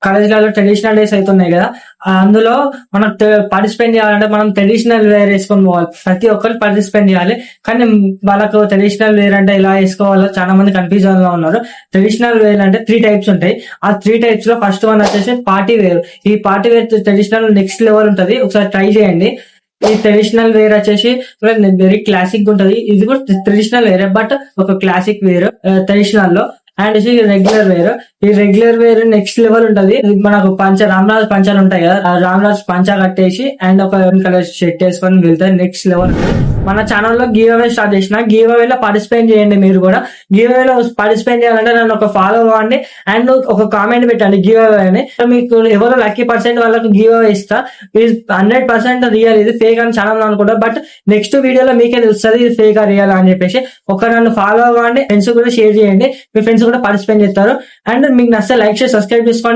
కాలేజీలలో traditional days అవుతున్నాయి కదా, అందులో మనం పార్టిసిపేట్ చేయాలంటే మనం ట్రెడిషనల్ వేర్ వేసుకొని పోవాలి. ప్రతి ఒక్కరు పార్టిసిపేట్ చేయాలి. కానీ వాళ్ళకు ట్రెడిషనల్ వేర్ అంటే ఎలా వేసుకోవాలో చాలా మంది కన్ఫ్యూజన్ లో ఉన్నారు. ట్రెడిషనల్ వేర్ అంటే 3 టైప్స్ ఉంటాయి. ఆ 3 టైప్స్ లో ఫస్ట్ వన్ వచ్చేసి పార్టీ వేర్. ఈ party wear traditional next level ఉంటది, ఒకసారి ట్రై చేయండి. ఈ ట్రెడిషనల్ వేర్ వచ్చేసి వెరీ క్లాసిక్ ఉంటది. ఇది కూడా ట్రెడిషనల్ వేర్, బట్ ఒక క్లాసిక్ వేర్ ట్రెడిషనల్ లో. And regular wear. ఈ రెగ్యులర్ వేర్ నెక్స్ట్ లెవెల్ ఉంటది. మనకు రామరాజ్ పంచాలు ఉంటాయి కదా, ఆ రామరాజ్ పంచా కట్టేసి అండ్ ఒక కలర్ షర్ట్ వేసుకొని వెళ్తే నెక్స్ట్ లెవెల్ ఉంటుంది. మన ఛానల్లో గివ్ అవే స్టార్ట్ చేసిన, గివ్ అవే లో పార్టిసిపేట్ చేయండి. మీరు కూడా గివ్ అవే లో పార్టిసిపేట్ చేయాలంటే నన్ను ఒక ఫాలో అవ్వండి అండ్ ఒక కామెంట్ పెట్టండి గివ్ అవే అని. మీకు ఎవరో లక్కీ పర్సెంట్ వాళ్ళకు గివ్ అవే ఇస్తా. ఇది 100% రియల్, ఇది ఫేక్ అని ఛానల్ అనుకుంటా, బట్ నెక్స్ట్ వీడియోలో మీకే తెలుస్తుంది ఇది ఫేక్ ఆ రియల్ అని చెప్పేసి. ఒక నన్ను ఫాలో అవ్వండి, ఫ్రెండ్స్ కూడా షేర్ చేయండి, మీ ఫ్రెండ్స్ కూడా పార్టిసిపేట్ చేస్తారు. అండ్ మీకు నచ్చితే లైక్ చేసి సబ్స్క్రైబ్ చేసుకోండి.